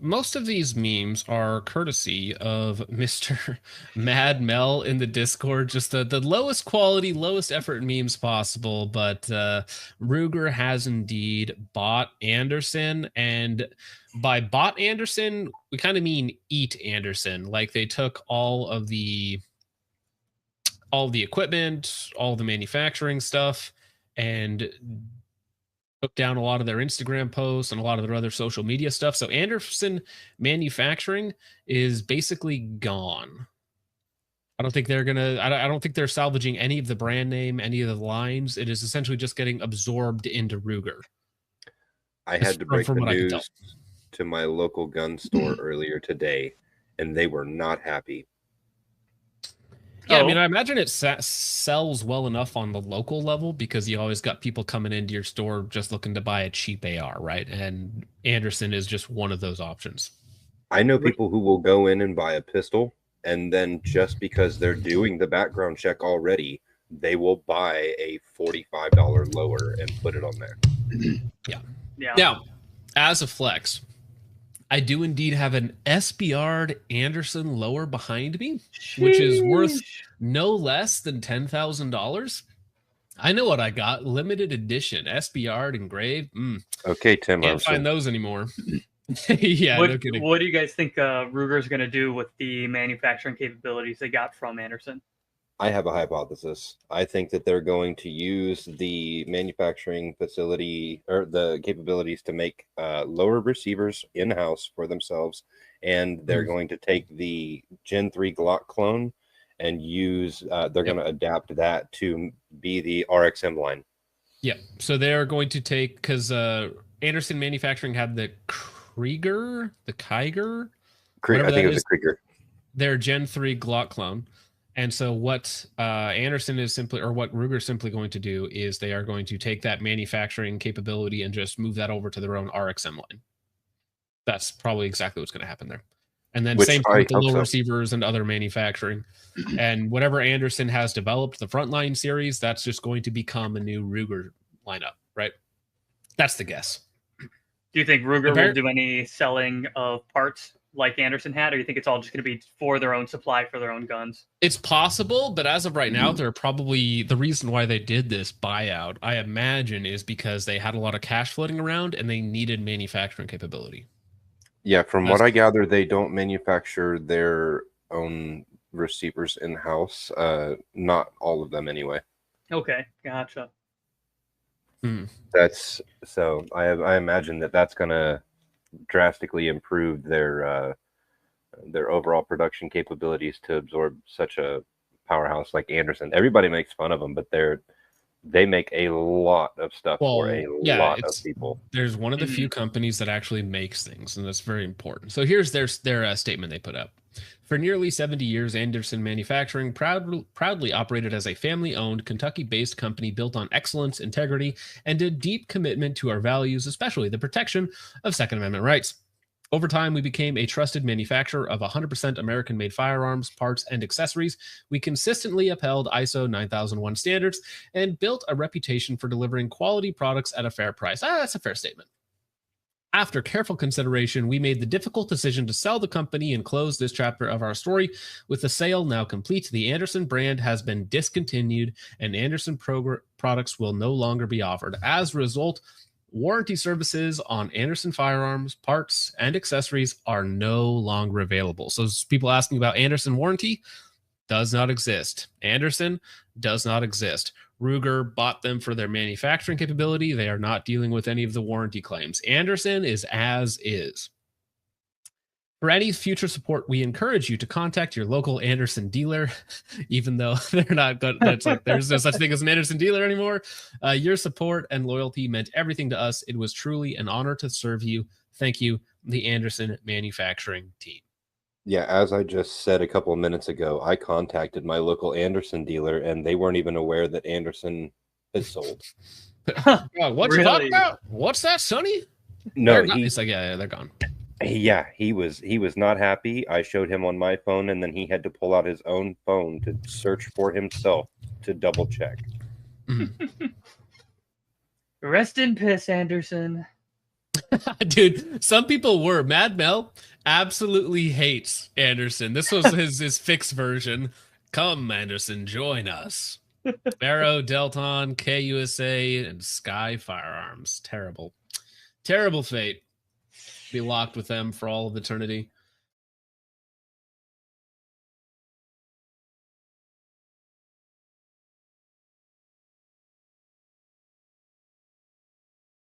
Most of these memes are courtesy of Mr. Mad Mel in the Discord, just the lowest quality, lowest effort memes possible. But Ruger has indeed bought Anderson, and by bought Anderson, we kind of mean eat Anderson. Like they took all the equipment, all the manufacturing stuff, and took down a lot of their Instagram posts and a lot of their other social media stuff. So Anderson Manufacturing is basically gone. I don't think they're gonna. I don't think they're salvaging any of the brand name, any of the lines. It is essentially just getting absorbed into Ruger. I had to break From the what I can tell. news to my local gun store earlier today, and they were not happy. Yeah, I mean, I imagine it sells well enough on the local level because you always got people coming into your store just looking to buy a cheap AR, right? And Anderson is just one of those options. I know people who will go in and buy a pistol, and then just because they're doing the background check already, they will buy a $45 lower and put it on there. Yeah. Now, as a flex, I do indeed have an SBR Anderson lower behind me, which is worth no less than $10,000. I know what I got. Limited edition SBR engraved. Okay, Tim. Can't find those anymore. Yeah, what, no kidding. What do you guys think Ruger's going to do with the manufacturing capabilities they got from Anderson? I have a hypothesis. I think that they're going to use the manufacturing facility or the capabilities to make lower receivers in-house for themselves, and they're going to take the Gen 3 Glock clone and use, they're going to adapt that to be the RXM line. Yeah, so they're going to take, because Anderson Manufacturing had the Krieger, I think it was a Krieger. Their Gen 3 Glock clone. And so what Anderson is simply, or what Ruger is simply going to do is they are going to take that manufacturing capability and just move that over to their own RXM line. That's probably exactly what's going to happen there. And then same thing with the low receivers and other manufacturing. And whatever Anderson has developed, the Frontline series, that's just going to become a new Ruger lineup, right? That's the guess. Do you think Ruger will do any selling of parts like Anderson had, or you think it's all just going to be for their own supply for their own guns? It's possible, but as of right now, they're probably, the reason why they did this buyout, I imagine, is because they had a lot of cash floating around and they needed manufacturing capability. Yeah, from what I gather, they don't manufacture their own receivers in-house. Not all of them anyway. Okay, gotcha. That's so I imagine that's going to drastically improve their overall production capabilities to absorb such a powerhouse like Anderson. Everybody makes fun of them, but they make a lot of stuff for a lot of people. There's one of the few companies that actually makes things, and that's very important. So here's their statement they put up. For nearly 70 years, Anderson Manufacturing proudly operated as a family-owned, Kentucky-based company built on excellence, integrity, and a deep commitment to our values, especially the protection of Second Amendment rights. Over time, we became a trusted manufacturer of 100% American-made firearms, parts, and accessories. We consistently upheld ISO 9001 standards and built a reputation for delivering quality products at a fair price. That's a fair statement. After careful consideration, we made the difficult decision to sell the company and close this chapter of our story. With the sale now complete, the Anderson brand has been discontinued and Anderson products will no longer be offered. As a result, warranty services on Anderson firearms, parts, and accessories are no longer available. So people asking about Anderson warranty, does not exist. Anderson does not exist. Ruger bought them for their manufacturing capability. They are not dealing with any of the warranty claims. Anderson is as is. For any future support, we encourage you to contact your local Anderson dealer, even though they're not good. That's like there's no such thing as an Anderson dealer anymore. Your support and loyalty meant everything to us. It was truly an honor to serve you. Thank you, the Anderson Manufacturing team. Yeah, as I just said a couple of minutes ago, I contacted my local Anderson dealer, and they weren't even aware that Anderson is sold. What you talking about? What's that, Sonny? No, he's like, yeah, they're gone. Yeah, he was not happy. I showed him on my phone, and then he had to pull out his own phone to search for himself to double check. Rest in piss, Anderson. Dude, some people were. Mad Mel absolutely hates Anderson. This was his fixed version. Come, Anderson, join us. Barrow, Delton, KUSA, and Sky Firearms. Terrible. Terrible fate. Be locked with them for all of eternity.